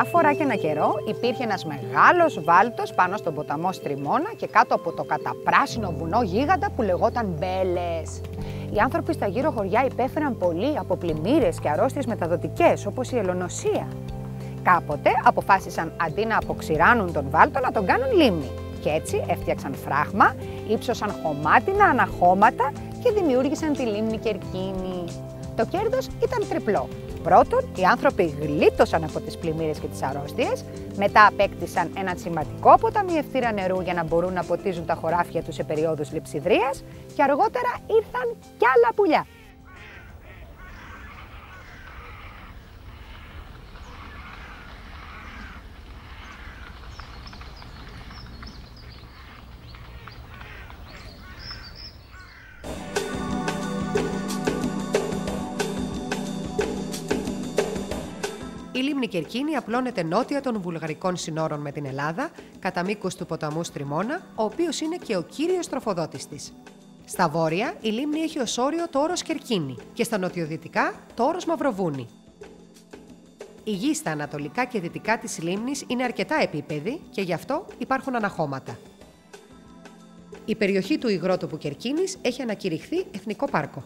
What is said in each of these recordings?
Μια φορά και ένα καιρό υπήρχε ένας μεγάλος βάλτος πάνω στον ποταμό Στριμώνα και κάτω από το καταπράσινο βουνό γίγαντα που λεγόταν Μπέλες. Οι άνθρωποι στα γύρω χωριά υπέφεραν πολύ από πλημμύρες και αρρώστιες μεταδοτικές, όπως η ελονοσία. Κάποτε αποφάσισαν αντί να αποξηράνουν τον βάλτο να τον κάνουν λίμνη. Και έτσι έφτιαξαν φράγμα, ύψωσαν χωμάτινα αναχώματα και δημιούργησαν τη λίμνη Κερκίνη. Το κέρδος ήταν τριπλό. Πρώτον, οι άνθρωποι γλίτωσαν από τις πλημμύρες και τις αρρώστιες, μετά απέκτησαν ένα σημαντικό αποταμιευτήρα νερού για να μπορούν να ποτίζουν τα χωράφια τους σε περιόδους λειψιδρίας και αργότερα ήρθαν κι άλλα πουλιά. Η λίμνη Κερκίνη απλώνεται νότια των βουλγαρικών συνόρων με την Ελλάδα, κατά μήκος του ποταμού Στριμώνα, ο οποίος είναι και ο κύριος τροφοδότης της. Στα βόρεια, η λίμνη έχει ως όριο το όρος Κερκίνη και στα νοτιοδυτικά το όρος Μαυροβούνι. Η γη στα ανατολικά και δυτικά της λίμνης είναι αρκετά επίπεδη και γι' αυτό υπάρχουν αναχώματα. Η περιοχή του υγρότοπου Κερκίνης έχει ανακηρυχθεί Εθνικό Πάρκο.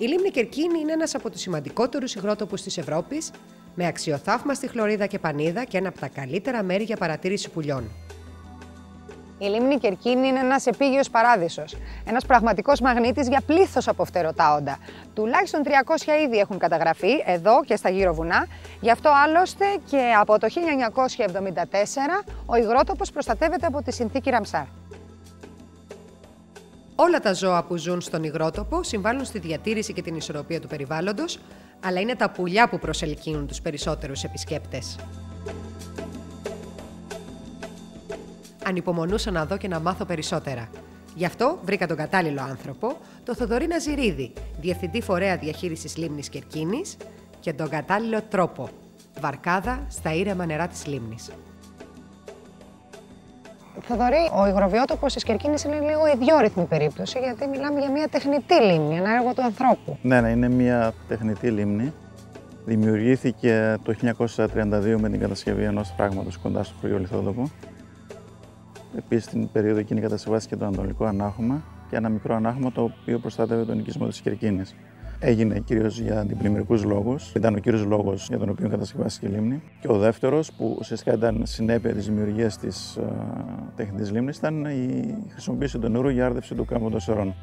Η λίμνη Κερκίνη είναι ένας από τους σημαντικότερους υγρότοπους της Ευρώπης, με αξιοθαύμαστη χλωρίδα και πανίδα και ένα από τα καλύτερα μέρη για παρατήρηση πουλιών. Η λίμνη Κερκίνη είναι ένας επίγειος παράδεισος, ένας πραγματικός μαγνήτης για πλήθος από φτερωτά όντα. Τουλάχιστον 300 είδη έχουν καταγραφεί εδώ και στα γύρω βουνά, γι' αυτό άλλωστε και από το 1974 ο υγρότοπος προστατεύεται από τη συνθήκη Ραμσάρ. Όλα τα ζώα που ζουν στον υγρότοπο συμβάλλουν στη διατήρηση και την ισορροπία του περιβάλλοντος, αλλά είναι τα πουλιά που προσελκύουν τους περισσότερους επισκέπτες. Ανυπομονούσα να δω και να μάθω περισσότερα. Γι' αυτό βρήκα τον κατάλληλο άνθρωπο, τον Θοδωρή Ναζιρίδη, Διευθυντή Φορέα Διαχείρισης Λίμνης Κερκίνης, και τον κατάλληλο τρόπο, βαρκάδα στα ήρεμα νερά της λίμνης. Θοδωρή, ο υγροβιότοπος της Κερκίνης είναι λίγο ιδιόρυθμη περίπτωση, γιατί μιλάμε για μια τεχνητή λίμνη, ένα έργο του ανθρώπου. Ναι, είναι μια τεχνητή λίμνη. Δημιουργήθηκε το 1932 με την κατασκευή ενός φράγματος κοντά στο χωριό Λιθόδοπο. Επίσης, την περίοδο εκείνη κατασκευάστηκε το Ανατολικό Ανάχωμα και ένα μικρό ανάχωμα το οποίο προστάτευε τον οικισμό της Κερκίνης. Έγινε κυρίως για αντιπλημμυρικούς λόγους. Ήταν ο κύριος λόγος για τον οποίο κατασκευάστηκε η λίμνη. Και ο δεύτερος, που ουσιαστικά ήταν συνέπεια της δημιουργίας της τεχνητής λίμνης, ήταν η χρησιμοποίηση του νερού για άρδευση του κάμπου των Σερών.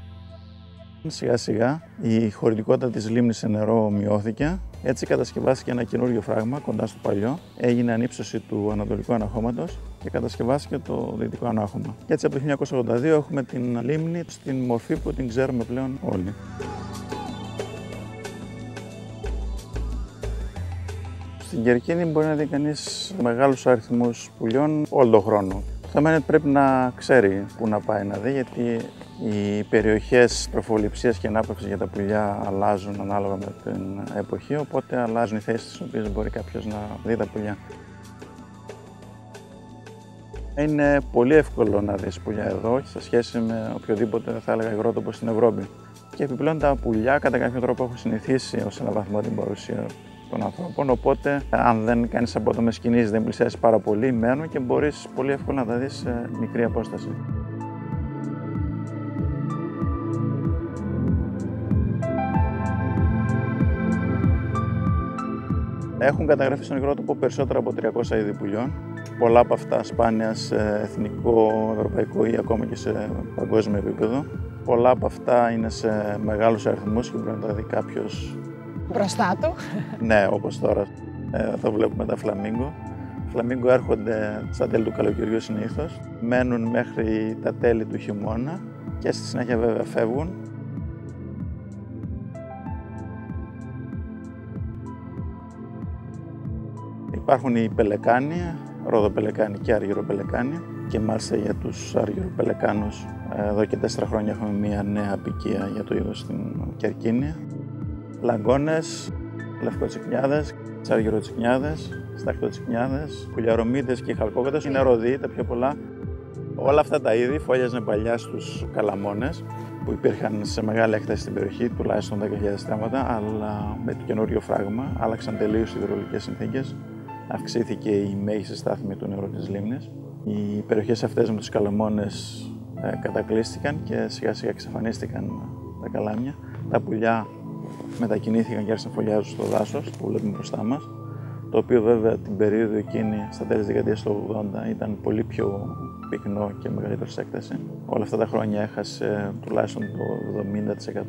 Σιγά σιγά η χωρητικότητα της λίμνης σε νερό μειώθηκε. Έτσι κατασκευάστηκε ένα καινούριο φράγμα κοντά στο παλιό. Έγινε ανύψωση του Ανατολικού Αναχώματος και κατασκευάστηκε το Δυτικό Ανάχωμα. Και έτσι από το 1982 έχουμε την λίμνη στην μορφή που την ξέρουμε πλέον όλοι. Στην Κερκίνη μπορεί να δει κανείς μεγάλους αριθμούς πουλιών όλο τον χρόνο. Το θέμα είναι ότι πρέπει να ξέρει πού να πάει να δει, γιατί οι περιοχές τροφοληψίας και ανάπαυξης για τα πουλιά αλλάζουν ανάλογα με την εποχή, οπότε αλλάζουν οι θέσεις στις οποίες μπορεί κάποιος να δει τα πουλιά. Είναι πολύ εύκολο να δεις πουλιά εδώ σε σχέση με οποιοδήποτε, θα έλεγα, υγρότοπο στην Ευρώπη. Και επιπλέον τα πουλιά κατά κάποιο τρόπο έχουν συνηθίσει ως έναν βαθμό την παρουσία των ανθρώπων, οπότε αν δεν κάνεις απότομες κινήσεις, δεν πλησιάσεις πάρα πολύ, μένουν και μπορείς πολύ εύκολα να τα δεις σε μικρή απόσταση. Έχουν καταγραφεί στον υγρότοπο περισσότερα από 300 είδη πουλιών. Πολλά από αυτά σπάνια σε εθνικό, ευρωπαϊκό ή ακόμα και σε παγκόσμιο επίπεδο. Πολλά από αυτά είναι σε μεγάλους αριθμούς και μπορεί να τα δει κάποιος Μπροστά του. Ναι, όπως τώρα. Εδώ βλέπουμε τα φλαμίγκο. Τα φλαμίγκο έρχονται στα τέλη του καλοκαιριού συνήθως. Μένουν μέχρι τα τέλη του χειμώνα και στη συνέχεια βέβαια φεύγουν. Υπάρχουν οι πελεκάνοι, ροδοπελεκάνοι και αργυροπελεκάνοι. Και μάλιστα για τους αργυροπελεκάνους εδώ και 4 χρόνια έχουμε μια νέα αποικία για το είδος στην Κερκίνη. Λαγκώνες, λευκοτσικνιάδες, αργυροτσικνιάδες, σταχτοτσικνιάδες, πουλιαρομίδες και χαλκόκοτες. Είναι ροδοί τα πιο πολλά. Όλα αυτά τα είδη φόλιαζαν παλιά στους καλαμώνες που υπήρχαν σε μεγάλη έκταση στην περιοχή, τουλάχιστον 10.000 στρέμματα, αλλά με το καινούριο φράγμα άλλαξαν τελείως οι υδρολογικές συνθήκες. Αυξήθηκε η μέγιστη στάθμη του νερού της λίμνης. Οι περιοχές αυτές με τους καλαμώνες κατακλείστηκαν και σιγά σιγά εξαφανίστηκαν τα καλάμια. Τα πουλιά μετακινήθηκαν και άρχισαν να φωλιάζουν στο δάσος που βλέπουμε μπροστά μας, το οποίο βέβαια την περίοδο εκείνη, στα τέλη της δεκαετίας του 80, ήταν πολύ πιο πυκνό και μεγαλύτερο σε έκταση. Όλα αυτά τα χρόνια έχασε τουλάχιστον το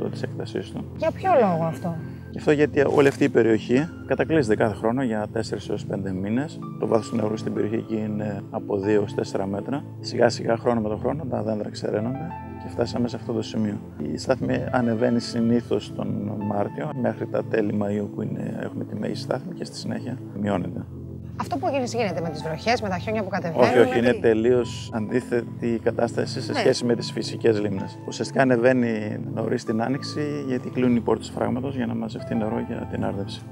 70% της έκτασής του. Για ποιο λόγο αυτό? Γι' αυτό γιατί όλη αυτή η περιοχή κατακλείζεται κάθε χρόνο για 4 έως 5 μήνες. Το βάθος του νερού στην περιοχή εκεί είναι από 2 έως 4 μέτρα. Σιγά σιγά, χρόνο με το χρόνο, τα δέντρα ξεραίνονται και φτάσαμε σε αυτό το σημείο. Η στάθμη ανεβαίνει συνήθως τον Μάρτιο μέχρι τα τέλη Μαΐου που έχουμε τη μέγιστη στάθμη και στη συνέχεια μειώνεται. Αυτό που γίνεται με τις βροχές, με τα χιόνια που κατεβαίνουν. Όχι, είναι τελείως αντίθετη η κατάσταση σε σχέση με τις φυσικές λίμνες. Ουσιαστικά ανεβαίνει νωρίς την άνοιξη γιατί κλείνουν οι πόρτες φράγματος για να μαζευτεί νερό για την άρδευση.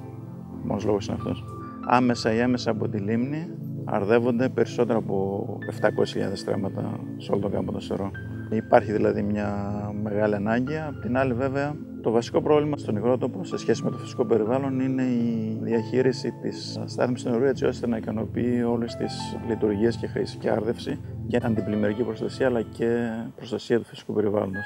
Ο μόνος λόγος είναι αυτός. Άμεσα ή έμεσα από τη λίμνη αρδεύονται περισσότερα από 700.000 στρέμματα σε όλο τον κάμπο των Σερών. Υπάρχει δηλαδή μια μεγάλη ανάγκη. Απ' την άλλη, βέβαια, το βασικό πρόβλημα στον υγρότοπο σε σχέση με το φυσικό περιβάλλον είναι η διαχείριση της στάθμης του νερού έτσι ώστε να ικανοποιεί όλες τις λειτουργίες και χρήση και άρδευση και αντιπλημμυρική προστασία αλλά και προστασία του φυσικού περιβάλλοντος.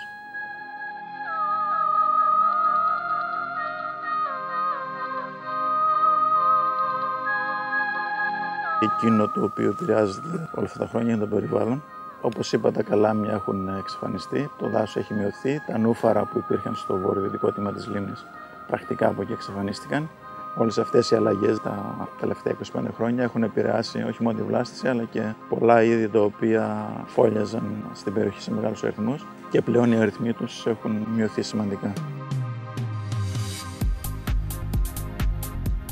Εκείνο το οποίο επηρεάζεται όλα αυτά τα χρόνια είναι το περιβάλλον. Όπως είπα, τα καλάμια έχουν εξαφανιστεί, το δάσος έχει μειωθεί, τα νούφαρα που υπήρχαν στο βορειοδυτικό τμήμα της λίμνης πρακτικά από εκεί εξαφανίστηκαν. Όλες αυτές οι αλλαγές τα τελευταία 25 χρόνια έχουν επηρεάσει όχι μόνο τη βλάστηση, αλλά και πολλά είδη τα οποία φόλιαζαν στην περιοχή σε μεγάλους αριθμούς και πλέον οι αριθμοί τους έχουν μειωθεί σημαντικά.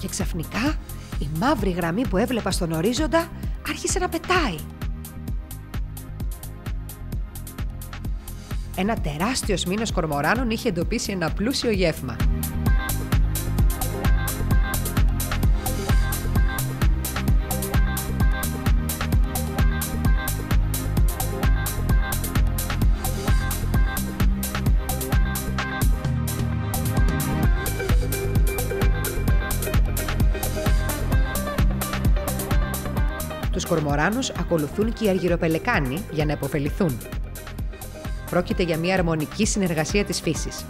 Και ξαφνικά η μαύρη γραμμή που έβλεπα στον ορίζοντα άρχισε να πετάει. Ένα τεράστιο μήνος κορμοράνων είχε εντοπίσει ένα πλούσιο γεύμα. Τους κορμοράνους ακολουθούν και οι αργυροπελεκάνοι για να επωφεληθούν. Πρόκειται για μια αρμονική συνεργασία της φύσης.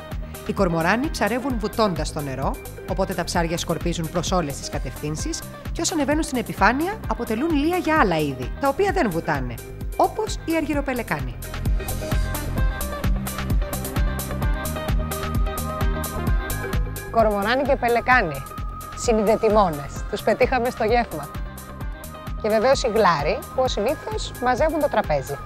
Οι κορμοράνοι ψαρεύουν βουτώντας στο νερό, οπότε τα ψάρια σκορπίζουν προς όλες τις κατευθύνσεις και όσο ανεβαίνουν στην επιφάνεια αποτελούν λία για άλλα είδη, τα οποία δεν βουτάνε, όπως οι αργυροπελεκάνοι. Κορμοράνοι και πελεκάνοι, συνειδετημόνες, τους πετύχαμε στο γεύμα. Και βεβαίως οι γλάροι που ως συνήθως μαζεύουν το τραπέζι.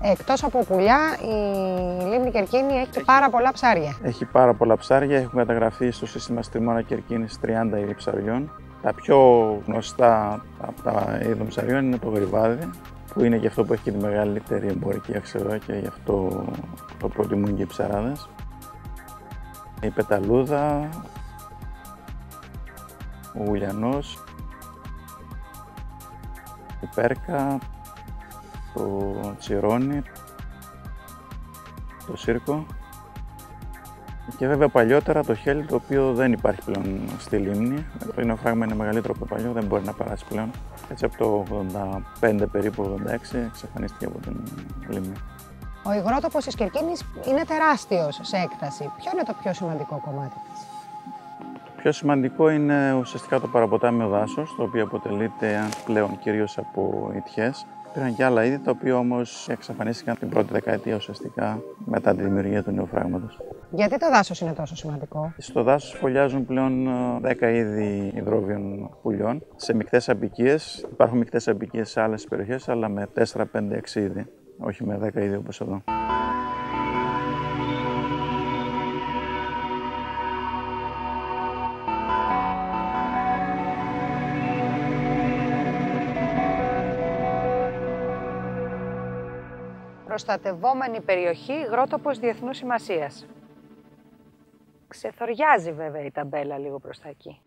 Εκτός από πουλιά, η λίμνη Κερκίνη έχει και πάρα πολλά ψάρια. Έχει πάρα πολλά ψάρια. Έχουν καταγραφεί στο σύστημα Στριμώνα Κερκίνης 30 είδη ψαριών. Τα πιο γνωστά από τα είδη των ψαριών είναι το γρυβάδι, που είναι και αυτό που έχει και τη μεγαλύτερη εμπορική αξία και γι' αυτό το προτιμούν και οι ψαράδες. Η πεταλούδα, ο ουλιανός, η πέρκα, το τσιρόνι, το σύρκο και βέβαια παλιότερα το χέλι, το οποίο δεν υπάρχει πλέον στη λίμνη. Το ναυφράγμα είναι μεγαλύτερο από το παλιό, δεν μπορεί να περάσει πλέον. Έτσι από το 85 περίπου 86 εξαφανίστηκε από την λίμνη. Ο υγρότοπος της Κερκίνης είναι τεράστιος σε έκταση. Ποιο είναι το πιο σημαντικό κομμάτι της? Το πιο σημαντικό είναι ουσιαστικά το παραποτάμιο δάσος, το οποίο αποτελείται πλέον κυρίως από ιτιές. Υπήρχαν και άλλα είδη, τα οποία όμως εξαφανίστηκαν την πρώτη δεκαετία ουσιαστικά μετά τη δημιουργία του νέου φράγματος. Γιατί το δάσος είναι τόσο σημαντικό? Στο δάσος φωλιάζουν πλέον 10 είδη υδρόβιων πουλιών σε μεικτές αποικίες. Υπάρχουν μεικτές αποικίες σε άλλες περιοχές, αλλά με 4, 5, 6 είδη, όχι με 10 είδη όπως εδώ. Προστατευόμενη περιοχή, υγρότοπος διεθνούς σημασίας. Ξεθοριάζει βέβαια η ταμπέλα λίγο προς τα εκεί.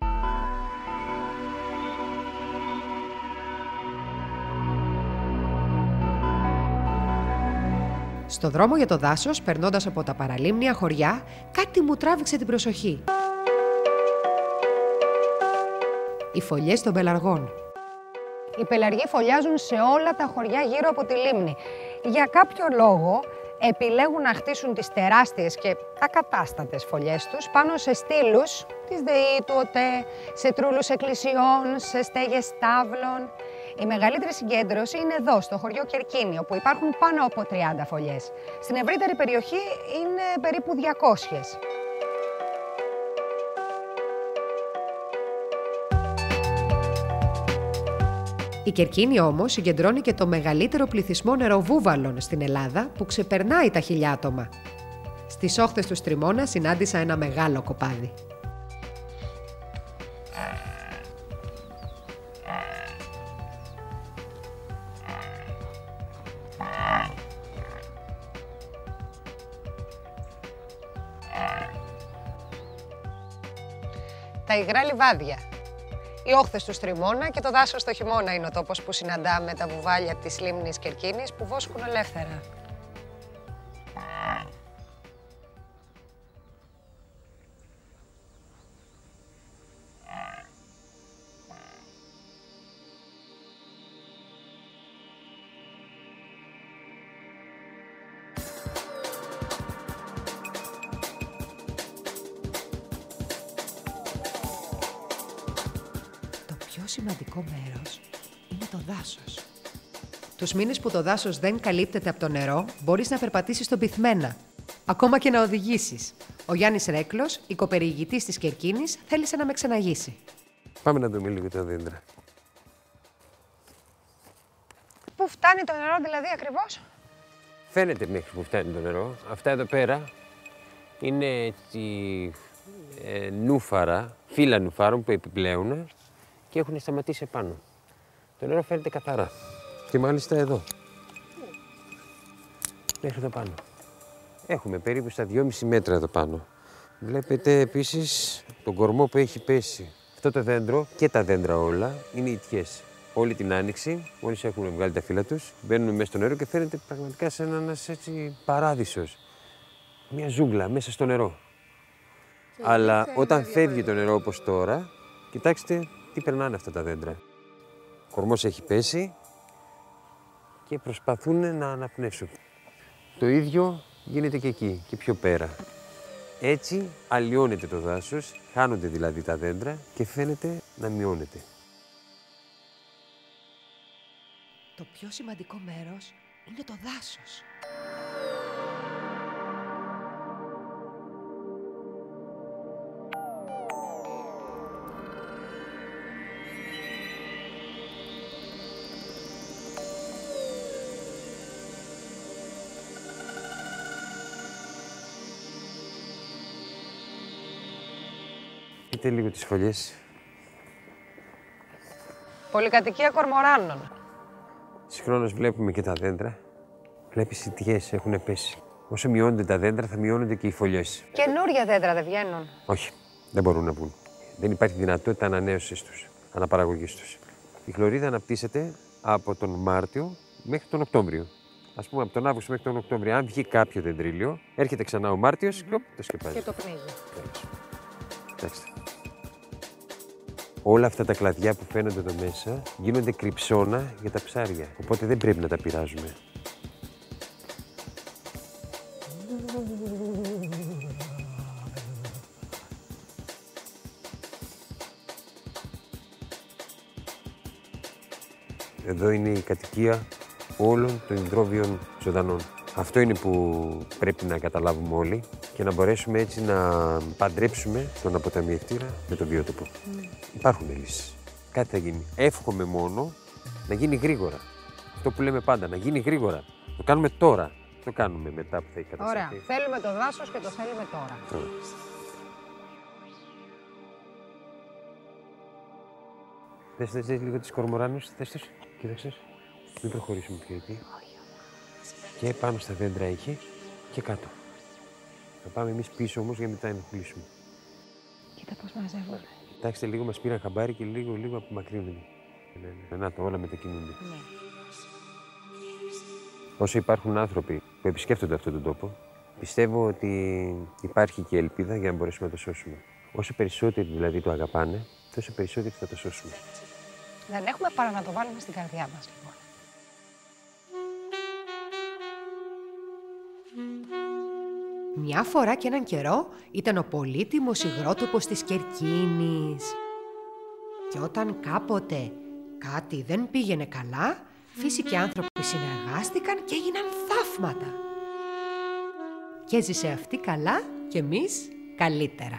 Στο δρόμο για το δάσος, περνώντας από τα παραλίμνια χωριά, κάτι μου τράβηξε την προσοχή. Οι φωλιές των πελαργών. Οι πελαργοί φωλιάζουν σε όλα τα χωριά γύρω από τη λίμνη. Για κάποιο λόγο επιλέγουν να χτίσουν τις τεράστιες και ακατάστατες φωλιές τους πάνω σε στήλους της ΔΕΗ, του ΟΤΕ, σε τρούλους εκκλησιών, σε στέγες στάβλων. Η μεγαλύτερη συγκέντρωση είναι εδώ, στο χωριό Κερκίνη, όπου υπάρχουν πάνω από 30 φωλιές. Στην ευρύτερη περιοχή είναι περίπου 200. Η Κερκίνη όμως συγκεντρώνει και το μεγαλύτερο πληθυσμό νεροβούβαλων στην Ελλάδα, που ξεπερνάει τα 1000 άτομα. Στις όχθες του Στριμώνα συνάντησα ένα μεγάλο κοπάδι. Τα υγρά λιβάδια. Οι όχθες του Στριμώνα και το δάσος το χειμώνα είναι ο τόπος που συναντάμε τα βουβάλια της λίμνης Κερκίνης που βόσκουν ελεύθερα. Το πιο σημαντικό μέρος είναι το δάσος. Τους μήνες που το δάσος δεν καλύπτεται από το νερό, μπορείς να περπατήσεις στον πυθμένα, ακόμα και να οδηγήσεις. Ο Γιάννης Ρέκλος, οικοπεριηγητής της Κερκίνης, θέλησε να με ξεναγήσει. Πάμε να δούμε λίγο τα δέντρα. Πού φτάνει το νερό δηλαδή ακριβώς? Φαίνεται μέχρι που φτάνει το νερό. Αυτά εδώ πέρα είναι έτσι νούφαρα, φύλλα νουφάρων που επιπλέουν και έχουν σταματήσει επάνω. Το νερό φαίνεται καθαρά. Και μάλιστα εδώ. Μέχρι εδώ πάνω. Έχουμε περίπου στα 2,5 μέτρα εδώ πάνω. Βλέπετε επίσης τον κορμό που έχει πέσει. Αυτό το δέντρο και τα δέντρα όλα είναι ιτιές. Όλη την άνοιξη, μόλις έχουν βγάλει τα φύλλα τους, μπαίνουν μέσα στο νερό και φαίνεται πραγματικά σαν ένας έτσι παράδεισος. Μια ζούγκλα μέσα στο νερό. Αλλά όταν φεύγει το νερό όπως τώρα, κοιτάξτε τι περνάνε αυτά τα δέντρα. Ο κορμός έχει πέσει και προσπαθούν να αναπνεύσουν. Το ίδιο γίνεται και εκεί και πιο πέρα. Έτσι αλλοιώνεται το δάσος, χάνονται δηλαδή τα δέντρα και φαίνεται να μειώνεται. Το πιο σημαντικό μέρος είναι το δάσος. Δείτε λίγο τις φωλιές. Πολυκατοικία κορμοράνων. Συγχρόνως βλέπουμε και τα δέντρα. Βλέπεις οι τιές έχουν πέσει. Όσο μειώνονται τα δέντρα, θα μειώνονται και οι φωλιές. Καινούρια δέντρα δεν βγαίνουν. Όχι, δεν μπορούν να βγουν. Δεν υπάρχει δυνατότητα ανανέωσης τους, αναπαραγωγής τους. Η χλωρίδα αναπτύσσεται από τον Μάρτιο μέχρι τον Οκτώβριο. Ας πούμε, από τον Αύγουστο μέχρι τον Οκτώβριο, αν βγει κάποιο δεντρίλιο, έρχεται ξανά ο Μάρτιος και το σκεπάζει. Και το πνίγει. Κοιτάξτε. Όλα αυτά τα κλαδιά που φαίνονται εδώ μέσα γίνονται κρυψώνα για τα ψάρια. Οπότε δεν πρέπει να τα πειράζουμε. Εδώ είναι η κατοικία όλων των υδρόβιων ζωντανών. Αυτό είναι που πρέπει να καταλάβουμε όλοι και να μπορέσουμε έτσι να παντρέψουμε τον αποταμιευτήρα με τον βιότοπο. Υπάρχουν λύσεις. Κάτι θα γίνει. Εύχομαι μόνο να γίνει γρήγορα. Αυτό που λέμε πάντα, να γίνει γρήγορα. Το κάνουμε τώρα. Το κάνουμε μετά που θα έχει κατασταθεί. Ωραία. Θέλουμε το δάσος και το θέλουμε τώρα. Δες λίγο τις κορμοράνους, δες τους. Κοίταξες. Μην προχωρήσουμε πιο εκεί. Και πάνω στα δέντρα είχε και κάτω. Θα πάμε εμείς πίσω όμως για να μην τα ενοχλήσουμε. Κοίτα πώς μαζεύουν. Κοιτάξτε, λίγο μας πήραν χαμπάρι και λίγο απομακρύνουν. Να το, όλα μετακινούνται. Ναι. Όσο υπάρχουν άνθρωποι που επισκέφτονται αυτόν τον τόπο, πιστεύω ότι υπάρχει και ελπίδα για να μπορέσουμε να το σώσουμε. Όσο περισσότεροι δηλαδή το αγαπάνε, τόσο περισσότεροι θα το σώσουμε. Δεν έχουμε παρά να το βάλουμε στην καρδιά μας, λοιπόν. Μια φορά και έναν καιρό ήταν ο πολύτιμος υγρότοπος της Κερκίνης. Και όταν κάποτε κάτι δεν πήγαινε καλά, φύση και άνθρωποι συνεργάστηκαν και έγιναν θαύματα. Και έζησε αυτή καλά και εμείς καλύτερα.